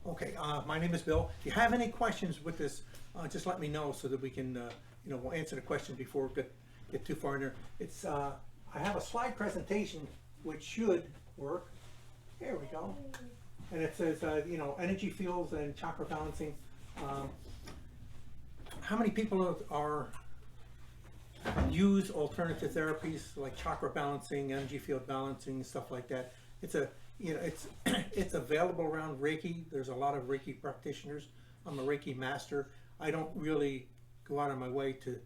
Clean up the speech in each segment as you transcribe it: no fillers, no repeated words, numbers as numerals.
Okay, my name is Bill. If you have any questions with this, just let me know so that we can, we'll answer the question before we get too far in there. It's, I have a slide presentation which should work. Here we go. And it says, energy fields and chakra balancing. How many people are use alternative therapies like chakra balancing, energy field balancing, stuff like that? It's it's available around Reiki. There's a lot of Reiki practitioners. I'm a Reiki master. I don't really go out of my way to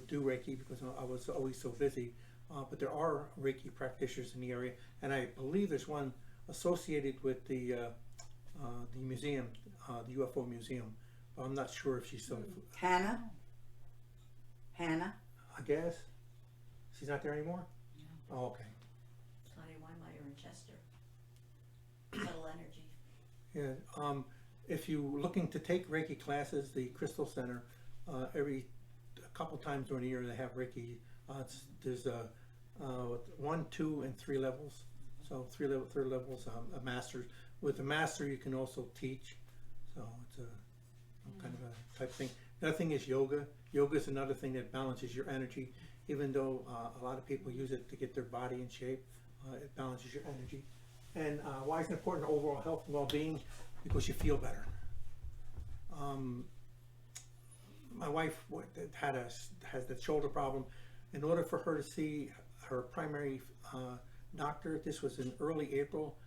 do Reiki because I was always so busy. But there are Reiki practitioners in the area, and I believe there's one associated with the museum, the UFO museum. I'm not sure if she's still. Hannah? I guess she's not there anymore. No. Oh, okay. Connie Weinmeier in Chester. Subtle energy. Yeah. If you're looking to take Reiki classes, the Crystal Center, every a couple times during the year they have Reiki. There's 1, 2, and 3 levels. So third levels, a master's. With a master, you can also teach. So it's a kind of a type thing. The other thing is yoga. Yoga is another thing that balances your energy. Even though a lot of people use it to get their body in shape, it balances your energy. And why is it important to overall health and well-being? Because you feel better. My wife has the shoulder problem. In order for her to see her primary doctor, this was in early April.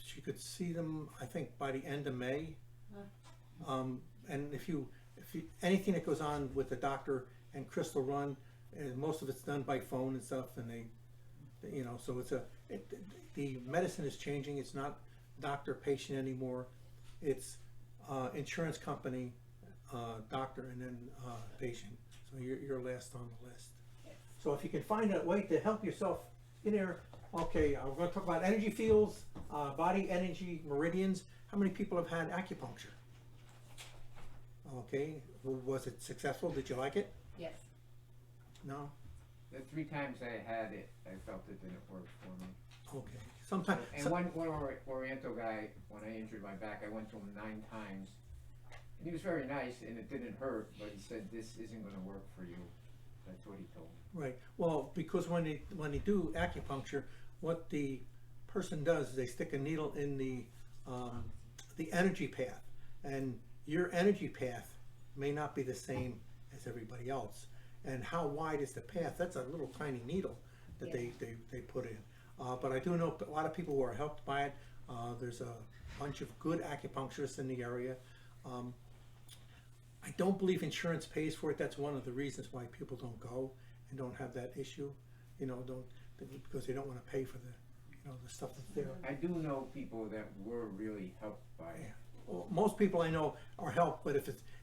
She could see them, I think, by the end of May. And if you anything that goes on with the doctor and Crystal Run, and most of it's done by phone and stuff, and so the medicine is changing. It's not doctor patient anymore. It's insurance company, doctor, and then patient. So you're last on the list. So if you can find a way to help yourself in there, okay, we're going to talk about energy fields, body energy meridians. How many people have had acupuncture? Okay, was it successful? Did you like it? Yes. No? The 3 times I had it, I felt it didn't work for me. Okay. Sometimes. And one Oriental guy, when I injured my back, I went to him 9 times. And he was very nice, and it didn't hurt, but he said, this isn't going to work for you. That's what he told me. Right. Well, because when they do acupuncture, what the person does is they stick a needle in the energy path, and your energy path may not be the same as everybody else. And how wide is the path? That's a little tiny needle that they put in. But I do know a lot of people who are helped by it. There's a bunch of good acupuncturists in the area. I don't believe insurance pays for it. That's one of the reasons why people don't go and don't have that issue. Because they don't want to pay for the stuff that's there. I do know people that were really helped by it. Well, most people I know are helped, but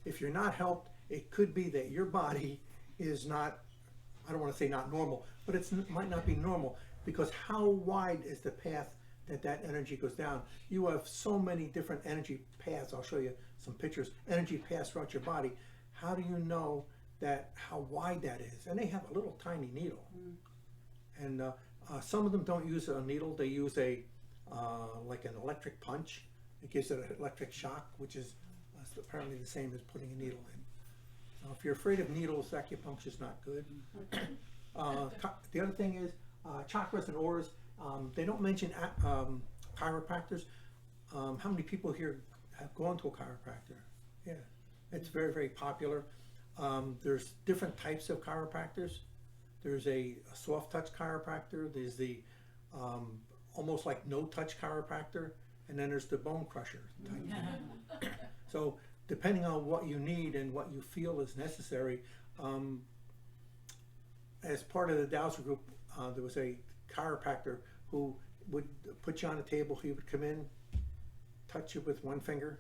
if you're not helped, it could be that your body is not, I don't want to say not normal, but it might not be normal, because how wide is the path that energy goes down? You have so many different energy paths. I'll show you some pictures. Energy paths throughout your body. How do you know how wide that is? And they have a little tiny needle. And some of them don't use a needle. They use like an electric punch. It gives it an electric shock, which is apparently the same as putting a needle in. If you're afraid of needles, acupuncture is not good. The other thing is chakras and auras. They don't mention chiropractors. How many people here have gone to a chiropractor? Yeah, it's very, very popular. There's different types of chiropractors. There's a soft touch chiropractor. There's the almost like no touch chiropractor, and then there's the bone crusher type. So depending on what you need and what you feel is necessary, as part of the Dowser group, there was a chiropractor who would put you on a table. He would come in, touch you with one finger,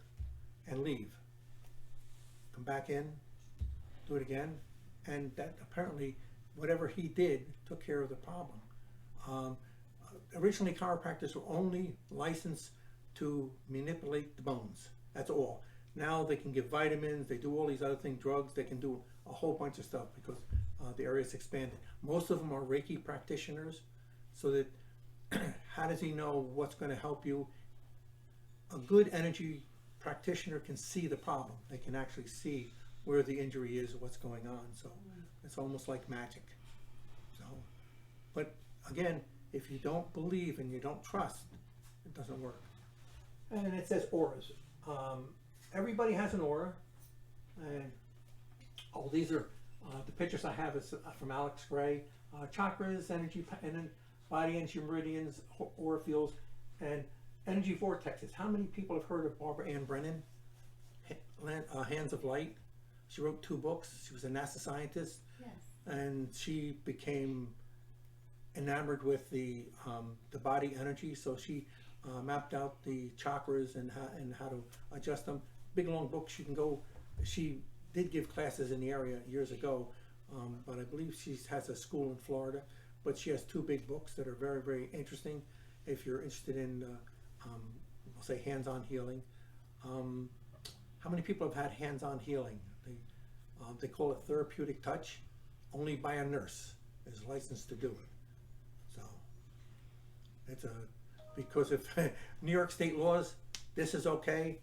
and leave. Come back in, do it again, and that apparently, whatever he did, took care of the problem. Originally, chiropractors were only licensed to manipulate the bones. That's all. Now they can give vitamins, they do all these other things, drugs, they can do a whole bunch of stuff because the area's expanded. Most of them are Reiki practitioners, so that how does he know what's going to help you? a good energy practitioner can see the problem. They can actually see where the injury is, what's going on. So it's almost like magic. So, but again, if you don't believe and you don't trust, it doesn't work. And it says auras. Everybody has an aura, and these are the pictures I have is from Alex Gray. Chakras, energy, and then body energy meridians, aura fields, and energy vortexes. How many people have heard of Barbara Ann Brennan? Hands of Light. She wrote 2 books. She was a NASA scientist, Yes. and she became enamored with the body energy. So she mapped out the chakras and how to adjust them. Big long books. You can go. She did give classes in the area years ago, but I believe she has a school in Florida. But she has 2 big books that are very, very interesting. If you're interested in, we'll say, hands-on healing. How many people have had hands-on healing? They call it therapeutic touch. Only by a nurse is licensed to do it. So it's because if New York state laws, this is okay.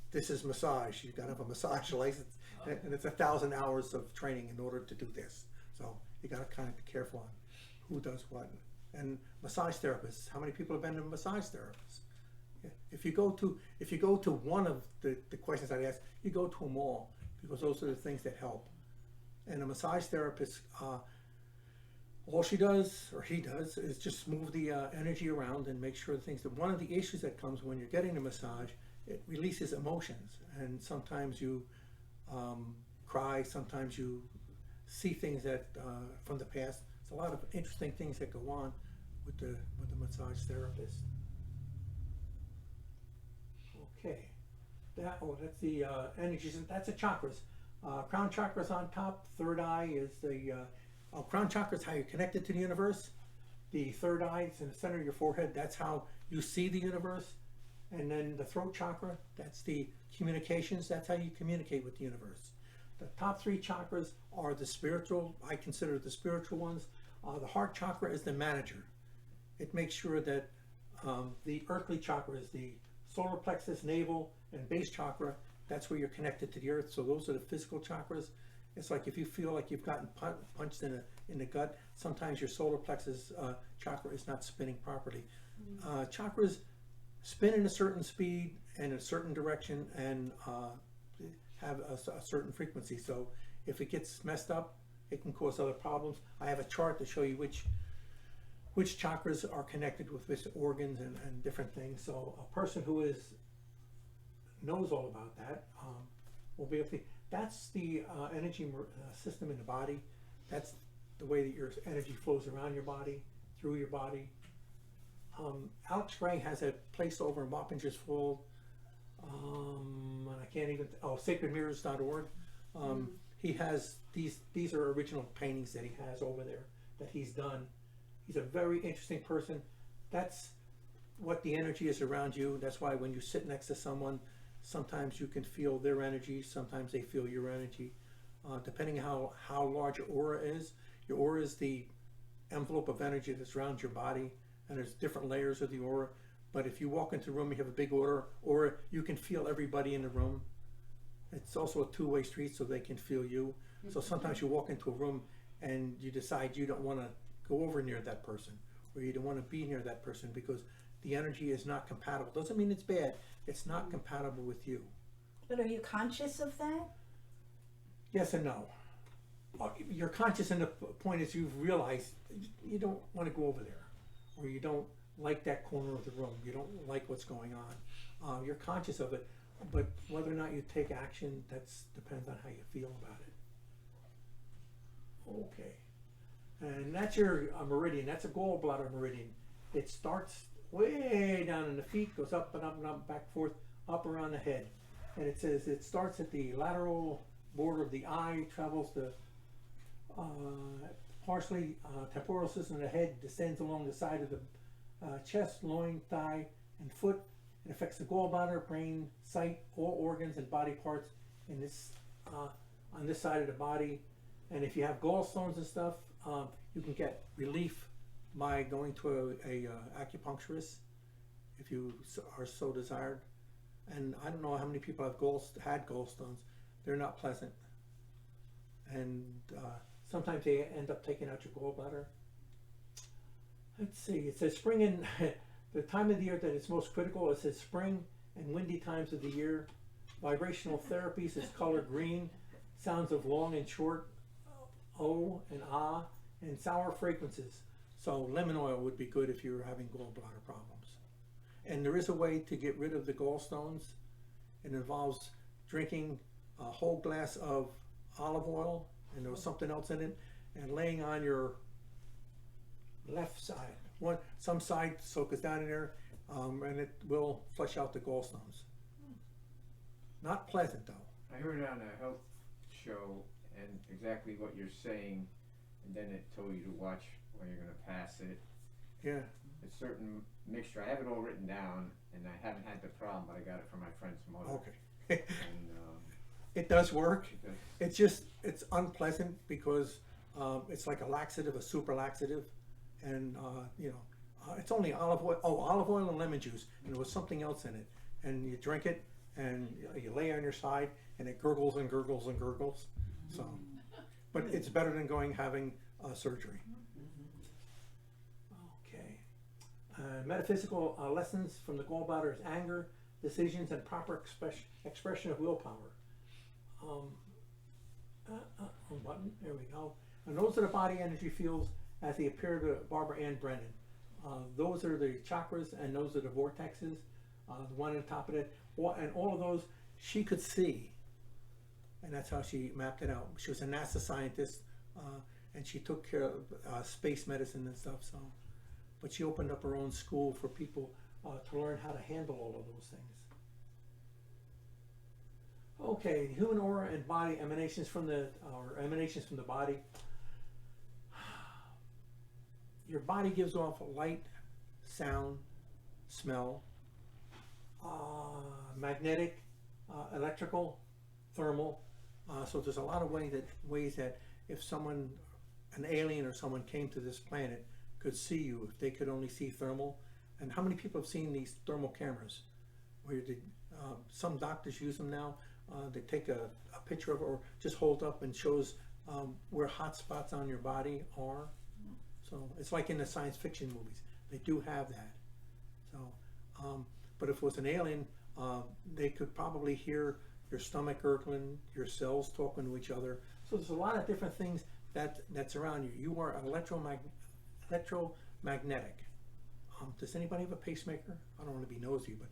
This is massage. You've got to have a massage license, and it's 1,000 hours of training in order to do this. So you got to kind of be careful on who does what. And massage therapists. How many people have been to massage therapists? If you go to one of the questions I asked, you go to them all, because those are the things that help. And a massage therapist, all she does or he does is just move the energy around and make sure the things. That one of the issues that comes when you're getting a massage, it releases emotions, and sometimes you cry, sometimes you see things that from the past. It's a lot of interesting things that go on with the massage therapist. Okay, that's the energies, and that's the chakras. Crown chakra's on top. Third eye is the crown chakra is how you're connected to the universe. The third eye is in the center of your forehead. That's how you see the universe. And then the throat chakra, that's the communications. That's how you communicate with the universe. The top 3 chakras are the spiritual. I consider the spiritual ones. The heart chakra is the manager. It makes sure that the earthly chakra is the solar plexus, navel, and base chakra. That's where you're connected to the earth. So those are the physical chakras. It's like if you feel like you've gotten punched in the gut, sometimes your solar plexus chakra is not spinning properly. Chakras spin in a certain speed and a certain direction and have a certain frequency. So if it gets messed up, it can cause other problems. I have a chart to show you which chakras are connected with which organs and different things. So a person who knows all about that will be able to. That's the energy system in the body. That's the way that your energy flows around your body, through your body. Alex Gray has a place over in Wappingers Falls, and I can't even, sacredmirrors.org. He has, these are original paintings that he has over there that he's done. He's a very interesting person. That's what the energy is around you. That's why when you sit next to someone, sometimes you can feel their energy, sometimes they feel your energy. Depending how large your aura is. Your aura is the envelope of energy that's around your body, and there's different layers of the aura. But if you walk into a room, you have a big aura, you can feel everybody in the room. It's also a two-way street, so they can feel you. So sometimes you walk into a room and you decide you don't want to go over near that person, or you don't want to be near that person because the energy is not compatible. Doesn't mean it's bad. It's not compatible with you. But are you conscious of that? Yes and no. You're conscious in the point is you've realized you don't want to go over there, or you don't like that corner of the room. You don't like what's going on. You're conscious of it, but whether or not you take action, that depends on how you feel about it. Okay. And that's your meridian. That's a gallbladder meridian. It starts way down in the feet, goes up and up and up, back, forth, up around the head. And it says it starts at the lateral border of the eye, travels the partially temporal system of the head, descends along the side of the chest, loin, thigh, and foot. It affects the gallbladder, brain, sight, all organs and body parts in this on this side of the body. And if you have gallstones and stuff, you can get relief by going to a acupuncturist if you are so desired. and I don't know how many people have had gallstones. They're not pleasant, and sometimes they end up taking out your gallbladder. Let's see. It says spring and the time of the year that it's most critical. It says spring and windy times of the year. Vibrational therapies is color green. Sounds of long and short O and ah, and sour fragrances. So lemon oil would be good if you're having gallbladder problems. And there is a way to get rid of the gallstones. It involves drinking a whole glass of olive oil, and there was something else in it, and laying on your left side. Some side soak is down in there, and it will flush out the gallstones. Not pleasant though. I heard it on a health show and exactly what you're saying, and then it told you to watch when you're gonna pass it. Yeah. A certain mixture, I have it all written down, and I haven't had the problem, but I got it from my friend's mother. Okay. And, It does work. it does- It's just, it's unpleasant because it's like a laxative, a super laxative, and it's only olive oil and lemon juice, and there was something else in it, and you drink it, and you lay on your side, and it gurgles and gurgles and gurgles. So, but it's better than having surgery. Okay. Metaphysical lessons from the gallbladder is anger, decisions, and proper expression of willpower. Button. There we go. And those are the body energy fields as they appear to Barbara Ann Brennan. Those are the chakras, and those are the vortexes. The one on top of it, and all of those she could see, and that's how she mapped it out. She was a NASA scientist, and she took care of space medicine and stuff. So, but she opened up her own school for people to learn how to handle all of those things. Okay, human aura and body emanations from the body. Your body gives off light, sound, smell, magnetic, electrical, thermal. So there's a lot of ways that if someone, an alien or someone came to this planet, could see you, if they could only see thermal. And how many people have seen these thermal cameras? Where some doctors use them now. They take a picture of it or just hold up and shows where hot spots on your body are. So it's like in the science fiction movies. They do have that. So, but if it was an alien, they could probably hear your stomach gurgling, your cells talking to each other. So there's a lot of different things that's around you. You are electromagnetic. Does anybody have a pacemaker? I don't want to be nosy, but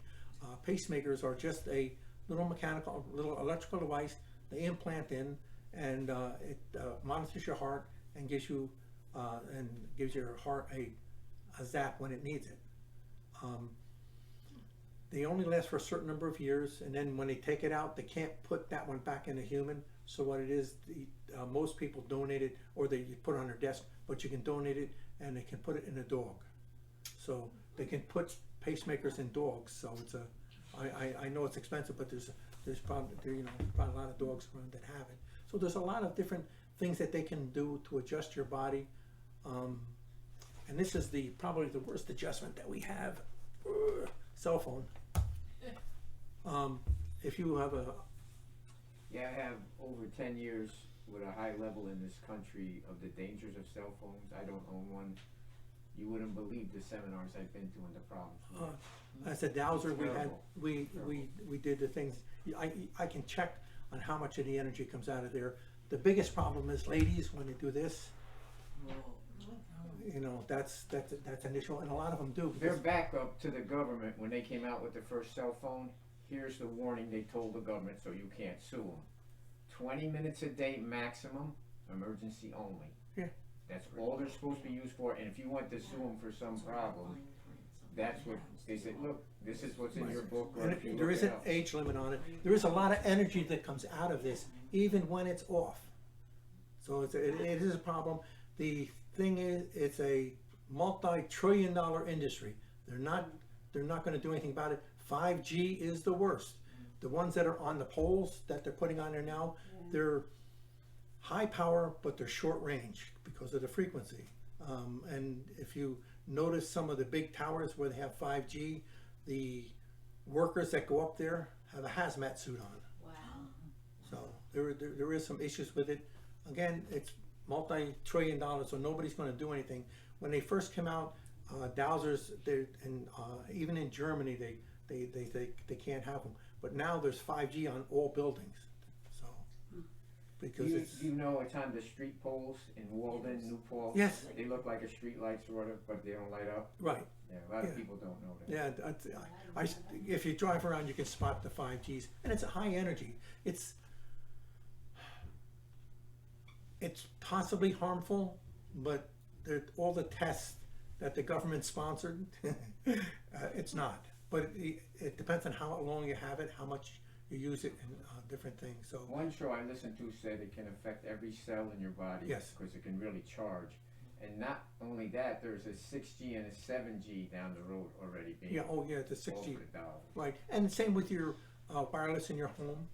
pacemakers are just a little electrical device they implant in, and it monitors your heart and gives your heart a zap when it needs it. They only last for a certain number of years, and then when they take it out, they can't put that one back in a human. So what it is, most people donate it, or they put it on their desk, but you can donate it, and they can put it in a dog. So they can put pacemakers in dogs. So it's I know it's expensive, but there's probably a lot of dogs around that have it. So there's a lot of different things that they can do to adjust your body. And this is probably the worst adjustment that we have. Cell phone. If you have Yeah, I have over 10 years with a high level in this country of the dangers of cell phones. I don't own one. You wouldn't believe the seminars I've been to and the problems. as a dowser, Terrible. we did the things. I can check on how much of the energy comes out of there. The biggest problem is ladies when they do this. That's an issue, and a lot of them do. Their backup to the government when they came out with the first cell phone, here's the warning they told the government so you can't sue them. 20 minutes a day maximum, emergency only. Yeah. That's all they're supposed to be used for, and if you want to sue them for some problem, that's what they said, look, this is what's in your book. Or And if you there look is it an up. age limit on it. There is a lot of energy that comes out of this, even when it's off. So it is a problem. The thing is, it's a multi-trillion-dollar industry. They're not going to do anything about it. 5G is the worst. The ones that are on the poles that they're putting on there now, they're high power, but they're short range because of the frequency. And if you notice some of the big towers where they have 5G, the workers that go up there have a hazmat suit on. Wow. So there is some issues with it. Again, it's multi-trillion dollars, so nobody's gonna do anything. When they first came out, dowsers, and even in Germany, they can't have them. But now there's 5G on all buildings, so, because Do it's, you know it's on the street poles in Walden, New Paltz? Yes. They look like a street light sort of, but they don't light up. right, Yeah, a lot of Yeah. people don't know that. yeah, if you drive around, you can spot the 5Gs, and it's a high energy. It's possibly harmful, but all the tests that the government sponsored, it's not. But it depends on how long you have it, how much you use it, and different things, so. One show I listened to said it can affect every cell in your body. Yes. Because it can really charge. And not only that, there's a 6G and a 7G down the road already being Yeah, oh yeah, the 6G, offered dollars. right, and same with your wireless in your home.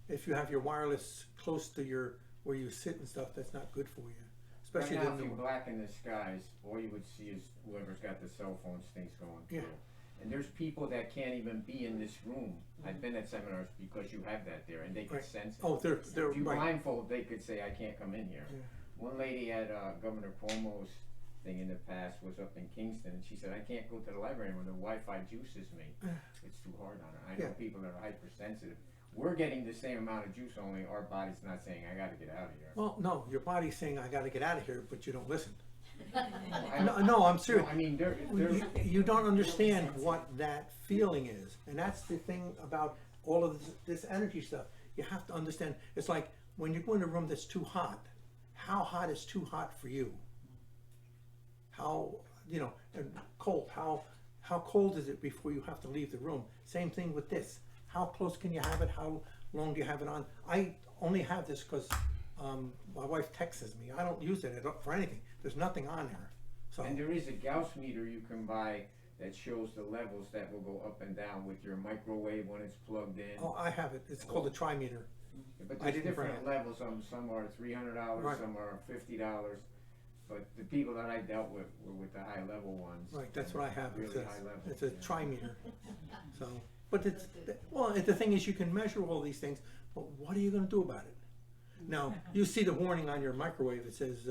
If you have your wireless close to where you sit and stuff, that's not good for you, Right especially now, the if you new. blacken the skies, all you would see is whoever's got the cell phones things going through. Yeah. And there's people that can't even be in this room. I've been at seminars because you have that there, and they can Right. sense it. Oh, they're If you right. blindfold, they could say, "I can't come in here." Yeah. One lady had Governor Cuomo's thing in the past was up in Kingston, and she said, "I can't go to the library when the Wi-Fi juices me. It's too hard on her." I know Yeah. people that are hypersensitive. We're getting the same amount of juice, only our body's not saying, "I got to get out of here." Well, no, your body's saying, I gotta get out of here, but you don't listen. I- No, I'm serious. I mean, they're You don't understand what that feeling is, and that's the thing about all of this energy stuff. You have to understand, it's like when you go in a room that's too hot, how hot is too hot for you? How, and cold, how cold is it before you have to leave the room? Same thing with this. How close can you have it? How long do you have it on? I only have this because my wife texts me. I don't use it for anything. There's nothing on there. So, And there is a Gauss meter you can buy that shows the levels that will go up and down with your microwave when it's plugged in. oh, I have it. It's called a trimeter. But I there's didn't bring different it. levels. Some are $300, Right. some are $50. But the people that I dealt with were with the high level ones. Right, that's what I have. Really high level. It's a yeah. trimeter. So, but the thing is, you can measure all these things, but what are you going to do about it? Now, you see the warning on your microwave. It says,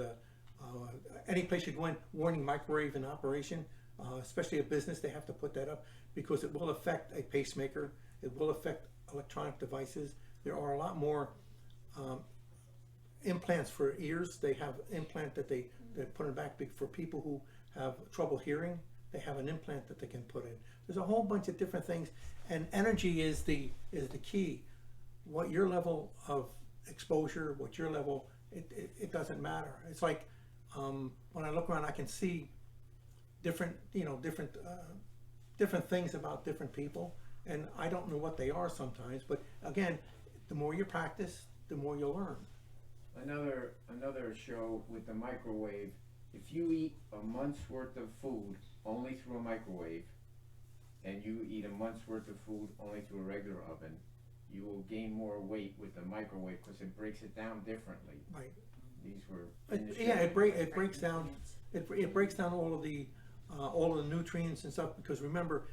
any place you go in, warning microwave in operation, especially a business, they have to put that up because it will affect a pacemaker. It will affect electronic devices. There are a lot more implants for ears. They have implant that they put in back for people who have trouble hearing. They have an implant that they can put in. There's a whole bunch of different things, and energy is the key. What your level of exposure, what your level, it doesn't matter. It's like when I look around, I can see different things about different people, and I don't know what they are sometimes. But again, the more you practice, the more you'll learn. Another show with the microwave. If you eat a month's worth of food only through a microwave, and you eat a month's worth of food only through a regular oven, you will gain more weight with the microwave because it breaks it down differently. Right. These were in the show. Yeah, it breaks down. It breaks down all of the nutrients and stuff, because remember,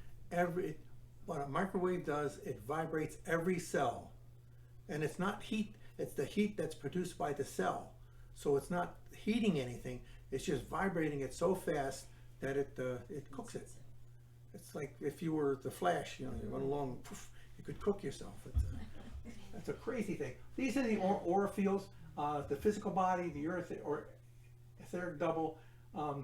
what a microwave does, it vibrates every cell, and it's not heat. It's the heat that's produced by the cell, so it's not heating anything. It's just vibrating it so fast that it cooks it. It's like if you were the Flash, you run along, poof, you could cook yourself. That's a crazy thing. These are the aura fields, the physical body, the earth or etheric double.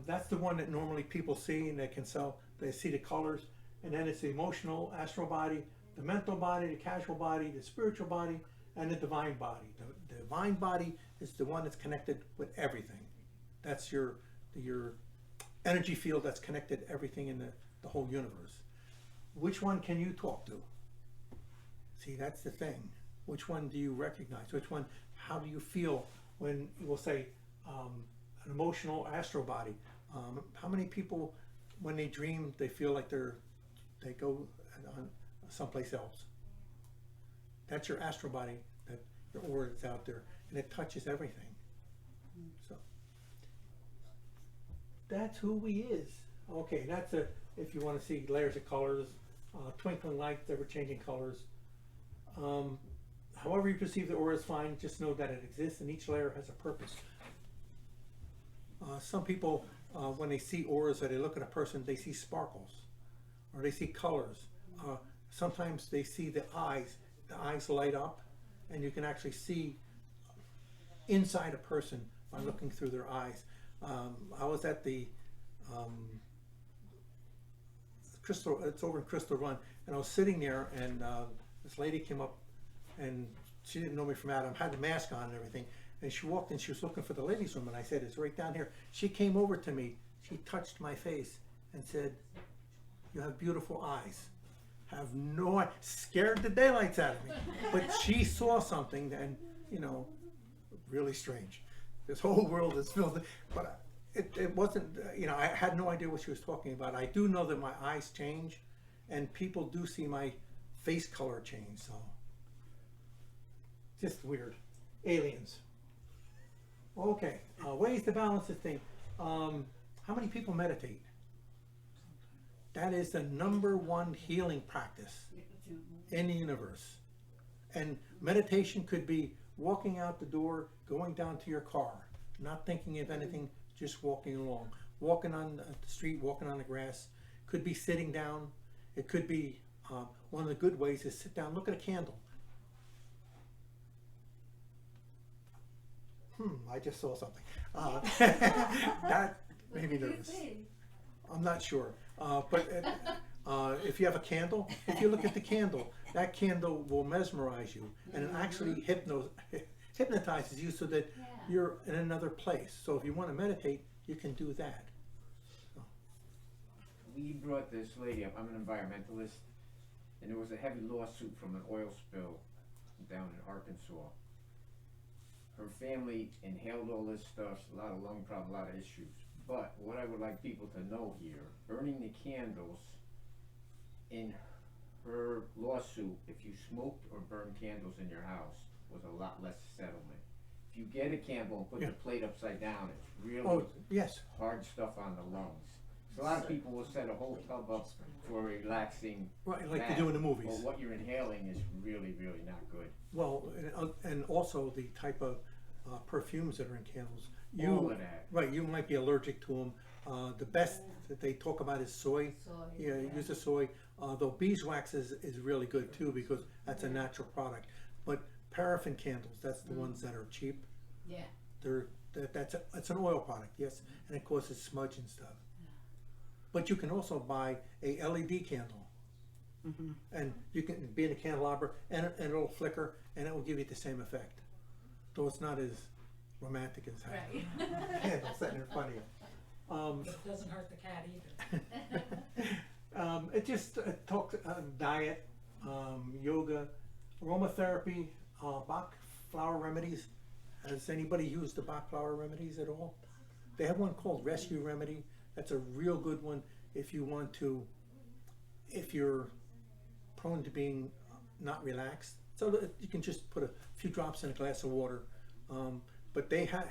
That's the one that normally people see, and they see the colors. And then it's the emotional astral body, the mental body, the casual body, the spiritual body, and the divine body. The divine body is the one that's connected with everything. That's your energy field that's connected everything in the whole universe. Which one can you talk to? See, that's the thing. Which one do you recognize? Which one, how do you feel when we'll say an emotional astral body? How many people, when they dream, they feel like they go on someplace else? That's your astral body, that your aura is out there, and it touches everything. So that's who we is. Okay, if you want to see layers of colors, twinkling lights, ever-changing colors. However you perceive the aura is fine, just know that it exists and each layer has a purpose. Some people, when they see auras or they look at a person, they see sparkles or they see colors. Sometimes they see the eyes light up and you can actually see inside a person by looking through their eyes. I was at the Crystal, it's over in Crystal Run, and I was sitting there and this lady came up and she didn't know me from Adam, had the mask on and everything, and she walked in, she was looking for the ladies' room, and I said, it's right down here. She came over to me, she touched my face and said, you have beautiful eyes. Have no, scared the daylights out of me. But she saw something and, you know, really strange. This whole world is filled, but it wasn't, you know, I had no idea what she was talking about. I do know that my eyes change and people do see my face color change, so. Just weird. Aliens. Okay, ways to balance this thing. How many people meditate? That is the #1 healing practice in the universe. And meditation could be walking out the door, going down to your car, not thinking of anything, just walking along. Walking on the street, walking on the grass. Could be sitting down. It could be, one of the good ways is sit down, look at a candle. I just saw something. That made me nervous. I'm not sure. But if you have a candle, if you look at the candle, that candle will mesmerize you and it actually hypnotizes you so that you're in another place. So if you want to meditate, you can do that. So. We brought this lady up, I'm an environmentalist, and there was a heavy lawsuit from an oil spill down in Arkansas. Her family inhaled all this stuff, a lot of lung problems, a lot of issues. But what I would like people to know here, burning the candles in her lawsuit, if you smoked or burned candles in your house, was a lot less settlement. If you get a candle and put the plate upside down, it's really hard stuff on the lungs. So a lot of people will set a whole tub up for a relaxing right, like bath, they do in the movies. but what you're inhaling is really, really not good. Well, and also the type of perfumes that are in candles. All of that. Right, you might be allergic to them. The best that they talk about is soy. Yeah, use the soy. Though beeswax is really good too because that's a natural product. But paraffin candles, that's the ones that are cheap. Yeah. It's an oil product, yes, and it causes smudge and stuff. But you can also buy a LED candle, and you can be in a candelabra, and it'll flicker, and it will give you the same effect. Though it's not as romantic as having a candle sitting in front of you. But it doesn't hurt the cat either. It just talks diet, yoga, aromatherapy, Bach flower remedies. Has anybody used the Bach flower remedies at all? They have one called Rescue Remedy. That's a real good one if you want to, if you're prone to being not relaxed. So that you can just put a few drops in a glass of water. But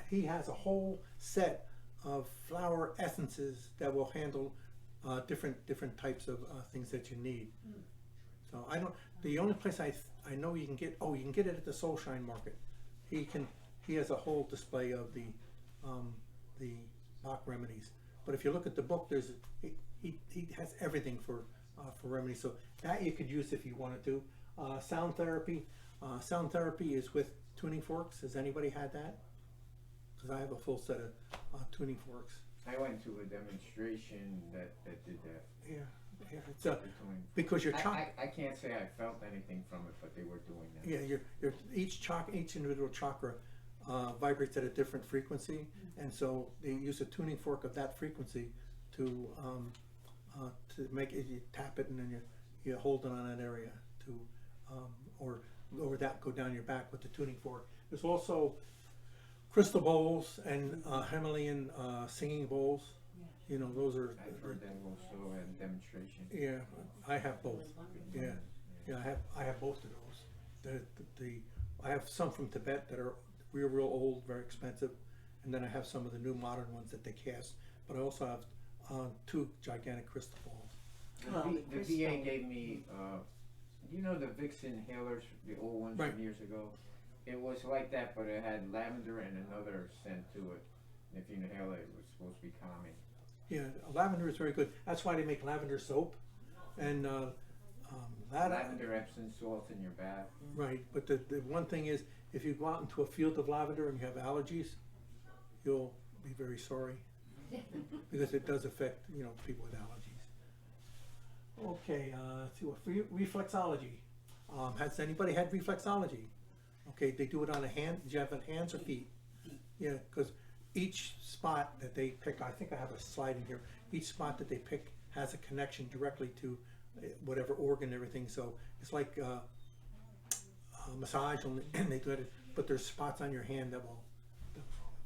he has a whole set of flower essences that will handle different types of things that you need. So the only place I know you can get, you can get it at the Soul Shine Market. He has a whole display of the Bach remedies. But if you look at the book, he has everything for remedies. So that you could use if you wanted to. Sound therapy. Sound therapy is with tuning forks. Has anybody had that? Because I have a full set of tuning forks. I went to a demonstration that did that. Yeah, it's because you're I can't say I felt anything from it, but they were doing that. Yeah, each individual chakra vibrates at a different frequency, and so they use a tuning fork of that frequency to make it. You tap it and then you hold it on that area to or that go down your back with the tuning fork. There's also crystal bowls and Himalayan singing bowls. You know, those are. I've heard that also at a demonstration. Yeah, I have both. Yeah, I have both of those. I have some from Tibet that are real old, very expensive, and then I have some of the new modern ones that they cast. But I also have 2 gigantic crystal balls. Well, the The crystal. VA gave me, you know the Vicks inhalers, the old ones Right. from years ago? It was like that, but it had lavender and another scent to it. If you inhale it, it was supposed to be calming. Yeah, lavender is very good. That's why they make lavender soap, and that. Lavender, Epsom salt in your bath. Right, but the one thing is, if you go out into a field of lavender and you have allergies, you'll be very sorry, because it does affect, you know, people with allergies. Okay, let's see what reflexology. Has anybody had reflexology? Okay, they do it on a hand. Do you have it hands or feet? Yeah, because each spot that they pick, I think I have a slide in here. Each spot that they pick has a connection directly to whatever organ and everything. So it's like massage, and they do it. But there's spots on your hand that will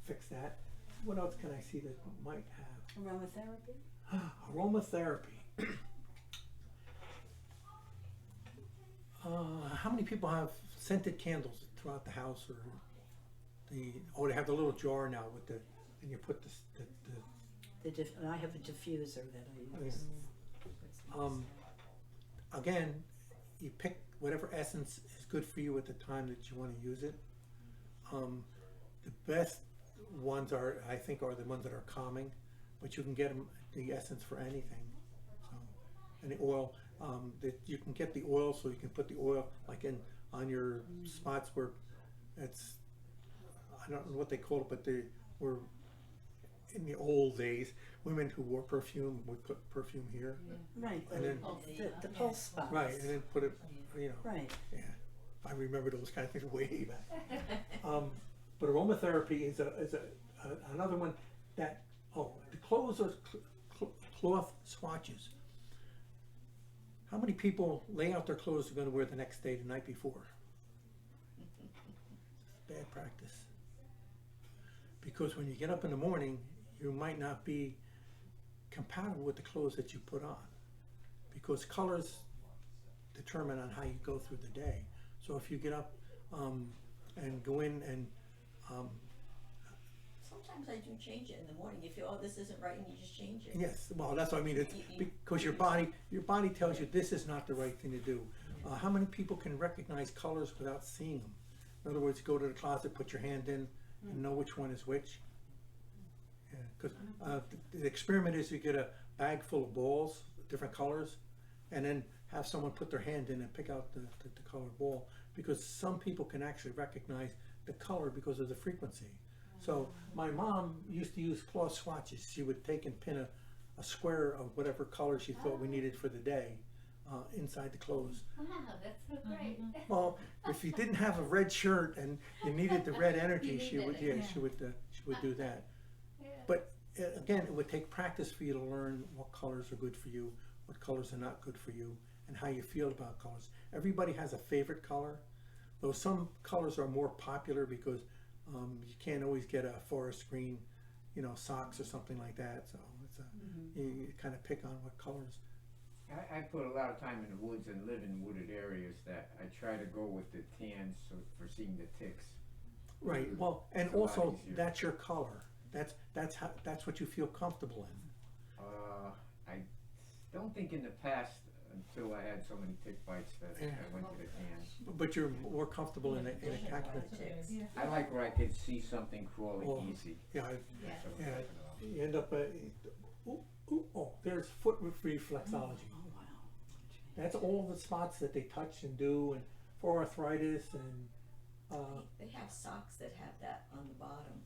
fix that. What else can I see that might have? Aromatherapy? Aromatherapy. How many people have scented candles throughout the house, or they have the little jar now with the, and you put I have a diffuser that I use. again, you pick whatever essence is good for you at the time that you want to use it. The best ones I think are the ones that are calming, but you can get the essence for anything. So, and the oil, that you can get the oil, so you can put the oil like on your spots where it's, I don't know what they call it, but they were in the old days, women who wore perfume would put perfume here, Right, and then the pulse spots. right, and then put it, you know. Right. Yeah, I remember those kind of things way back. But aromatherapy is another one that, the clothes are cloth swatches. How many people lay out their clothes they're going to wear the next day, the night before? Bad practice. Because when you get up in the morning, you might not be compatible with the clothes that you put on. Because colors determine on how you go through the day. So if you get up and go in and Sometimes I do change it in the morning. You feel, oh, this isn't right, and you just change it. yes, well, that's what I mean. It's because your body tells you this is not the right thing to do. How many people can recognize colors without seeing them? In other words, go to the closet, put your hand in, and know which one is which. Yeah, because the experiment is you get a bag full of balls, different colors, and then have someone put their hand in and pick out the colored ball. Because some people can actually recognize the color because of the frequency. So my mom used to use cloth swatches. She would take and pin a square of whatever color she thought we needed for the day inside the clothes. Wow, that's so great. Well, if you didn't have a red shirt and you needed the red energy, she would do that. Yeah. But again, it would take practice for you to learn what colors are good for you, what colors are not good for you, and how you feel about colors. Everybody has a favorite color, though some colors are more popular because you can't always get a forest green, socks or something like that. So it's you kind of pick on what colors. I put a lot of time in the woods and live in wooded areas that I try to go with the tans for seeing the ticks. Right. Well, and It's a lot also easier. that's your color. That's what you feel comfortable in. I don't think in the past, until I had so many tick bites, that Yeah. I went to the tans. But you're more comfortable in a cactus. I like where I could see something crawling Well, easy. Yeah, Yeah. That's what I'm yeah. talking about. You end up. There's foot reflexology. Oh, wow. That's all the spots that they touch and do, and for arthritis and. They have socks that have that on the bottom,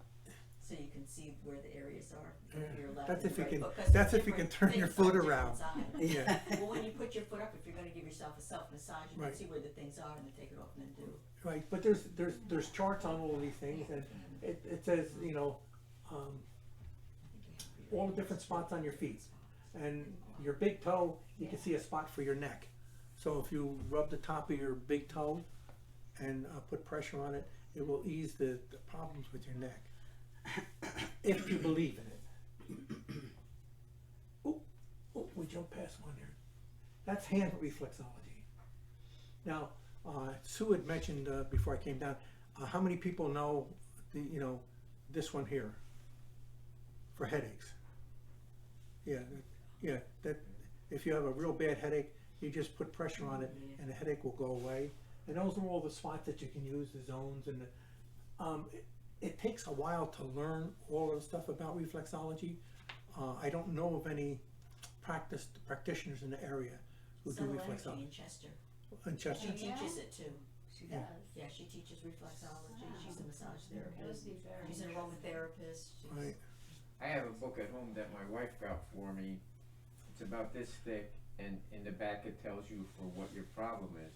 so you can see where the areas are. Yeah. Your left That's and if you right, can- because that's they're if you can different turn your things on foot different around. sides. Yeah. Well, when you put your foot up, if you're going to give yourself a self-massage, you Right. can see where the things are and then take it off and then do. Right, but there's charts on all of these things, and it says all the different spots on your feet, and your big toe, you can see a spot for your neck. So if you rub the top of your big toe and put pressure on it, it will ease the problems with your neck, if you believe in it. We jumped past one here. That's hand reflexology. Now, Sue had mentioned before I came down, how many people know this one here for headaches? Yeah, if you have a real bad headache, you just put pressure on it and the headache will go away. And those are all the spots that you can use, the zones and it takes a while to learn all of the stuff about reflexology. I don't know of any practitioners in the area who do Subtle Energy reflexology. in Chester. In Chester? She teaches it too. She Yeah. does. Yeah, she teaches reflexology. Wow. She's a massage That would therapist. be very She's an aromatherapist. She's, Right. I have a book at home that my wife got for me. It's about this thick, and in the back it tells you for what your problem is.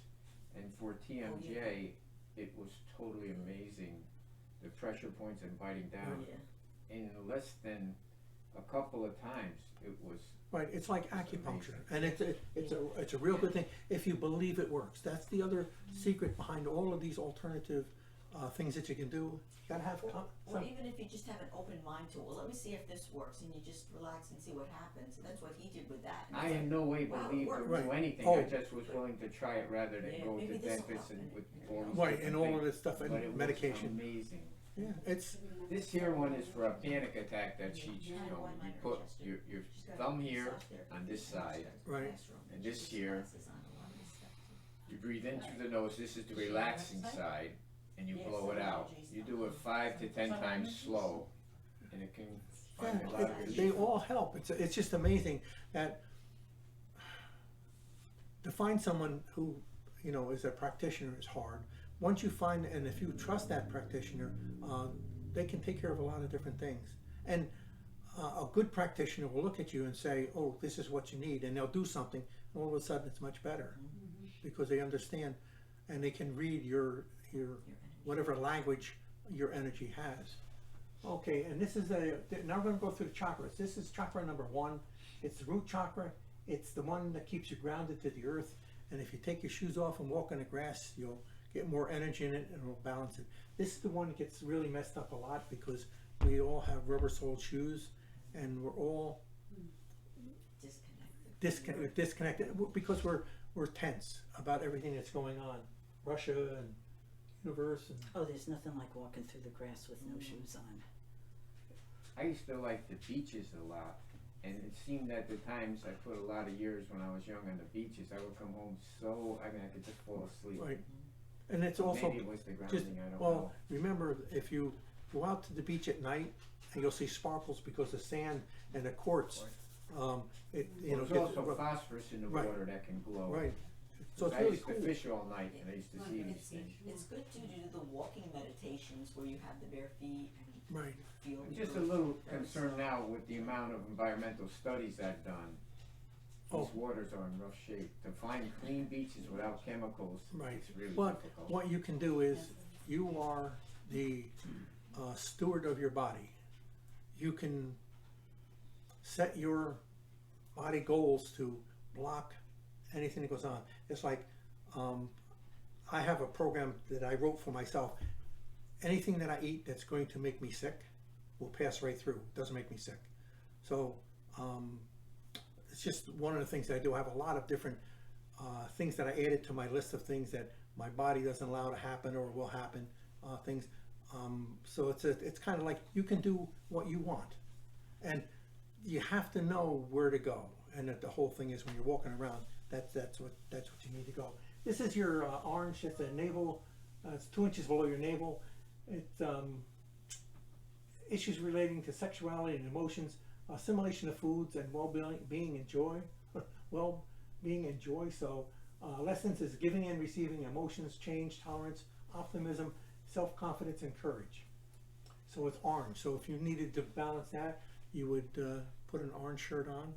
And for TMJ, it was totally amazing. The pressure points and biting Oh, down. yeah. In less than a couple of times, it was. Right, it's like It's acupuncture, amazing. and it's a real good thing if you believe it works. That's the other secret behind all of these alternative things that you can do. You gotta have Or some, even if you just have an open mind to it, well, let me see if this works, and you just relax and see what happens. And that's what he did with that. And I it's in no way Wow, it believed or worked. do Right. anything. Oh. I just was willing to try it rather than Yeah, go to maybe this'll dentists help and in with it. all these right, different and all of things. this stuff But and it was medication. amazing. Yeah, it's This here one is for a panic attack that she, you Yeah. know, you put your she's got thumb a here massage therapist on this in her side, Right. classroom, and she this teaches here. classes on a lot of this stuff, too. you breathe in through the nose, this is the relaxing side, and you Yeah, blow it some out. energies You come do it out. 5 to 10 Some times energies. slow, and it can yeah, find a lot of they relief. all help. It's just amazing that to find someone who is a practitioner is hard. Once you find, and if you trust that practitioner, they can take care of a lot of different things. And a good practitioner will look at you and say, "Oh, this is what you need," and they'll do something. And all of a sudden, it's much better because they understand, and they can read your whatever language your energy has. Okay, and this is now we're going to go through the chakras. This is chakra number 1. It's the root chakra. It's the one that keeps you grounded to the earth. And if you take your shoes off and walk on the grass, you'll get more energy in it and it'll balance it. This is the one that gets really messed up a lot because we all have rubber-soled shoes and we're all disconnected because we're tense about everything that's going on. Russia and universe and Oh, there's nothing like walking through the grass with no shoes on. I used to like the beaches a lot, and it seemed at the times I put a lot of years when I was young on the beaches, I would come home I could just fall asleep. right. And it's also Maybe it was the just grounding, I don't well, know. remember if you go out to the beach at night and you'll see sparkles because the sand and the quartz, it There's gets also phosphorus in the Right. water that can glow. right. So it's I really used to cool. fish all night and I used to see these It's, things. it's good to do the walking meditations where you have the bare feet and Right. feel I'm the just a earth. little concerned now with the amount of environmental studies I've done. Oh. These waters are in rough shape. To find clean beaches without chemicals, Right. it's really But difficult. what you can do is you are the steward of your body. You can set your body goals to block anything that goes on. It's like I have a program that I wrote for myself. Anything that I eat that's going to make me sick will pass right through. It doesn't make me sick. So it's just one of the things that I do. I have a lot of different things that I added to my list of things that my body doesn't allow to happen or will happen. Things. So it's kind of like you can do what you want, and you have to know where to go. And that the whole thing is when you're walking around, that's what you need to go. This is your orange. It's a navel. It's 2 inches below your navel. It's issues relating to sexuality and emotions, assimilation of foods, and well-being and joy. Well-being and joy. So lessons is giving and receiving, emotions, change, tolerance, optimism, self-confidence, and courage. So it's orange. So if you needed to balance that, you would put an orange shirt on,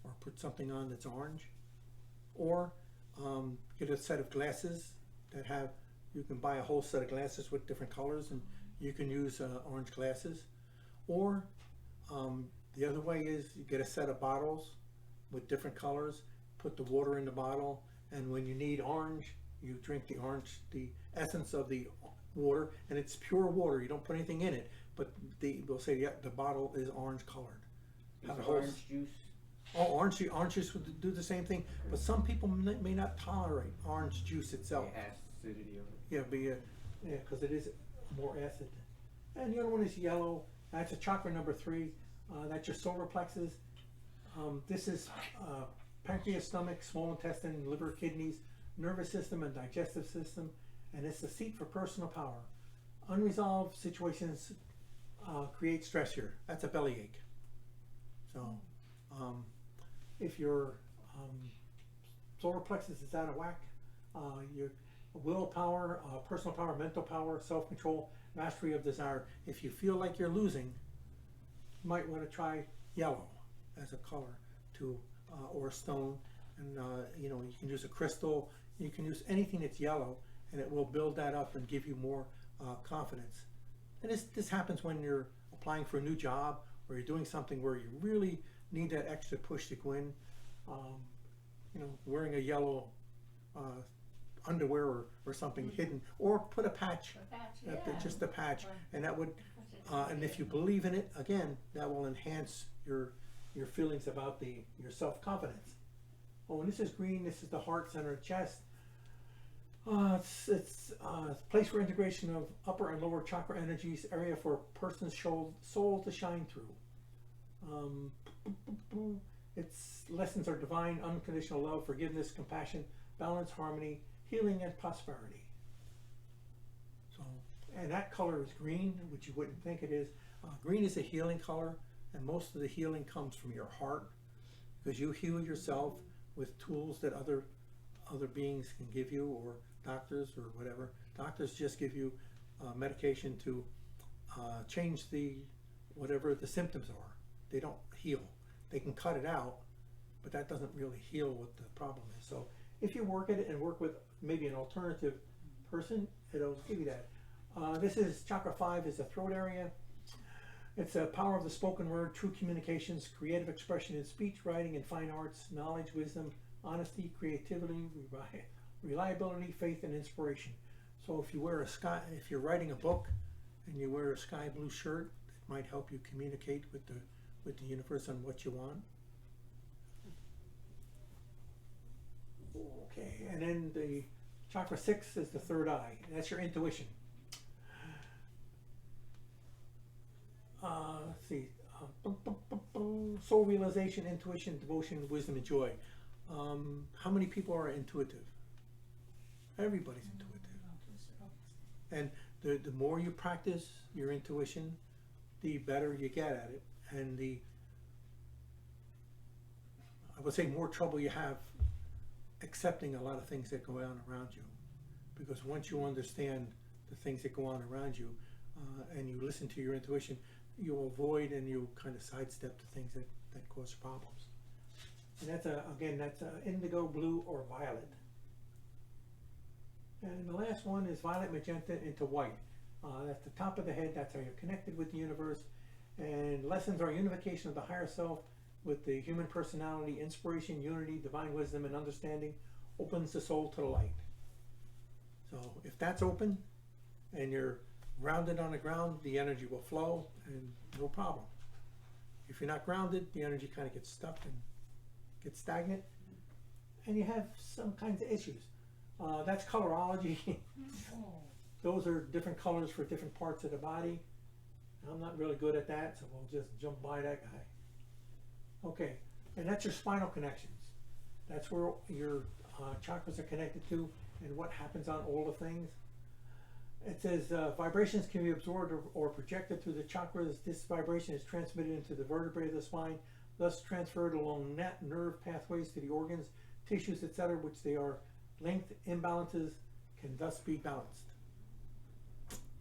or put something on that's orange, or get a set of glasses that have. You can buy a whole set of glasses with different colors, and you can use orange glasses. Or the other way is you get a set of bottles with different colors, put the water in the bottle, and when you need orange, you drink the orange, the essence of the water, and it's pure water. You don't put anything in it, but we'll say the bottle is orange colored. Is Have a whole orange juice? Oh, orange juice would do the same thing, but some people may not tolerate orange juice itself. The acidity of it. Yeah, because it is more acid. And the other one is yellow. That's a chakra number 3. That's your solar plexus. This is pancreas, stomach, small intestine, liver, kidneys, nervous system, and digestive system, and it's the seat for personal power. Unresolved situations create stress here. That's a bellyache. So, if your solar plexus is out of whack, your willpower, personal power, mental power, self-control, mastery of desire. If you feel like you're losing, you might want to try yellow as a color to, or a stone, and you know, you can use a crystal. You can use anything that's yellow, and it will build that up and give you more confidence. And this happens when you're applying for a new job, or you're doing something where you really need that extra push to go in. You know, wearing a yellow underwear or something hidden, or put a patch, just a patch, and that would, and if you believe in it, again, that will enhance your feelings about your self-confidence. Oh, and this is green. This is the heart center of chest. It's a place for integration of upper and lower chakra energies, area for a person's soul to shine through. Its lessons are divine, unconditional love, forgiveness, compassion, balance, harmony, healing, and prosperity. So, and that color is green, which you wouldn't think it is. Green is a healing color, and most of the healing comes from your heart, because you heal yourself with tools that other beings can give you, or doctors or whatever. Doctors just give you medication to change whatever the symptoms are. They don't heal. They can cut it out, but that doesn't really heal what the problem is. So if you work at it and work with maybe an alternative person, it'll give you that. This is chakra 5, is the throat area. It's the power of the spoken word, true communications, creative expression in speech, writing, and fine arts, knowledge, wisdom, honesty, creativity, reliability, faith, and inspiration. So if you're writing a book and you wear a sky blue shirt, it might help you communicate with the universe on what you want. Okay, and then the chakra 6 is the third eye. That's your intuition. Let's see. Soul realization, intuition, devotion, wisdom, and joy. How many people are intuitive? Everybody's intuitive. And the more you practice your intuition, the better you get at it. And I would say more trouble you have accepting a lot of things that go on around you. Because once you understand the things that go on around you, and you listen to your intuition, you'll avoid and you kind of sidestep the things that cause problems. And that's that's indigo, blue, or violet. And the last one is violet, magenta, into white. That's the top of the head. That's how you're connected with the universe. And lessons are unification of the higher self with the human personality, inspiration, unity, divine wisdom, and understanding opens the soul to the light. So if that's open and you're grounded on the ground, the energy will flow and no problem. If you're not grounded, the energy kind of gets stuck and gets stagnant, and you have some kinds of issues. That's colorology. Those are different colors for different parts of the body. I'm not really good at that, so we'll just jump by that guy. Okay, and that's your spinal connections. That's where your chakras are connected to and what happens on all the things. It says vibrations can be absorbed or projected through the chakras. This vibration is transmitted into the vertebrae of the spine, thus transferred along nerve pathways to the organs, tissues, etc., which they are length imbalances can thus be balanced.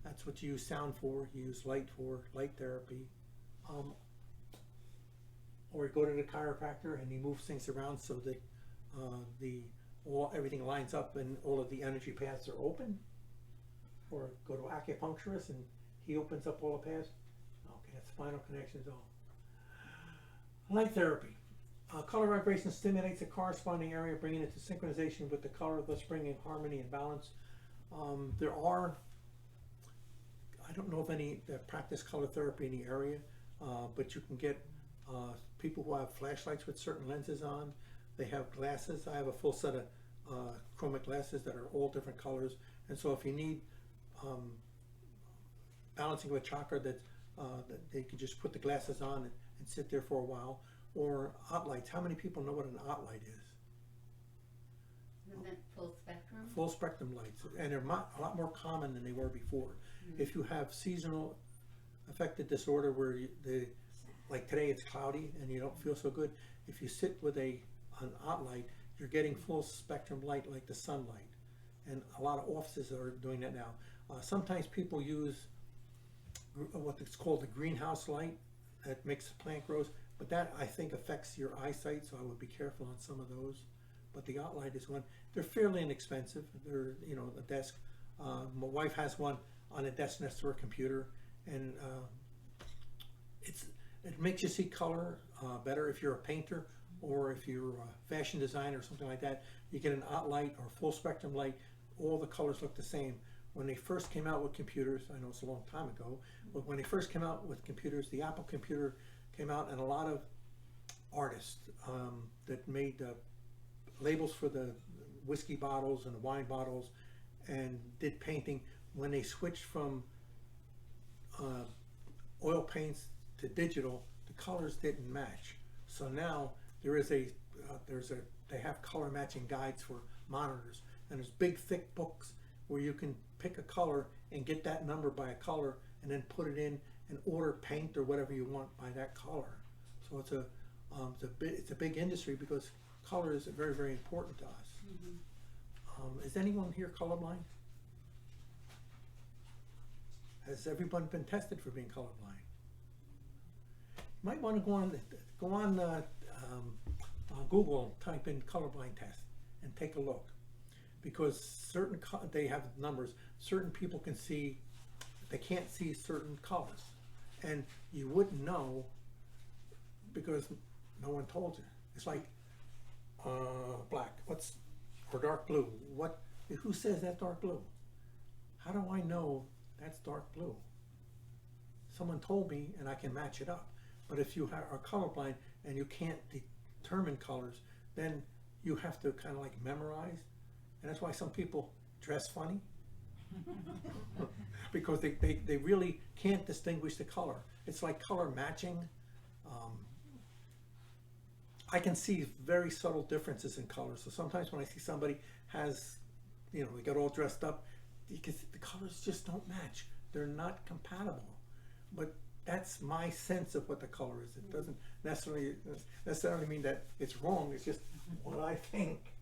That's what you use sound for. You use light for light therapy. Or you go to the chiropractor and he moves things around so that everything lines up and all of the energy paths are open. Or go to acupuncturist and he opens up all the paths. Okay, that's spinal connections all. Light therapy. Color vibration stimulates the corresponding area, bringing it to synchronization with the color, thus bringing harmony and balance. There are, I don't know of any that practice color therapy in the area, but you can get people who have flashlights with certain lenses on. They have glasses. I have a full set of chromic glasses that are all different colors. And so if you need balancing of a chakra, that they could just put the glasses on and sit there for a while. or OT lights. How many people know what an OT light is? Isn't that full spectrum? Full spectrum lights, and they're a lot more common than they were before. If you have seasonal affective disorder where like today it's cloudy and you don't feel so good, if you sit with an OT light, you're getting full spectrum light like the sunlight. And a lot of offices are doing that now. Sometimes people use what is called the greenhouse light that makes the plant grows, but that I think affects your eyesight, so I would be careful on some of those. But the OT light is one. They're fairly inexpensive. They're, you know, a desk. My wife has one on a desk next to her computer, and it makes you see color better if you're a painter or if you're a fashion designer or something like that. You get an OT light or full spectrum light, all the colors look the same. When they first came out with computers, I know it's a long time ago, but when they first came out with computers, the Apple computer came out, and a lot of artists that made labels for the whiskey bottles and the wine bottles and did painting, when they switched from oil paints to digital, the colors didn't match. So now there is they have color matching guides for monitors, and there's big thick books where you can pick a color and get that number by a color and then put it in and order paint or whatever you want by that color. So it's a big industry because color is very, very important to us. Is anyone here colorblind? Has everyone been tested for being colorblind? You might want to go on Google and type in colorblind test and take a look, because they have numbers. Certain people can see, they can't see certain colors, and you wouldn't know because no one told you. It's like black, or dark blue. Who says that's dark blue? How do I know that's dark blue? Someone told me and I can match it up. But if you are colorblind and you can't determine colors, then you have to kind of like memorize. And that's why some people dress funny. Because they really can't distinguish the color. It's like color matching. I can see very subtle differences in color. So sometimes when I see somebody has, they got all dressed up, because the colors just don't match. They're not compatible. But that's my sense of what the color is. It doesn't necessarily mean that it's wrong. It's just what I think.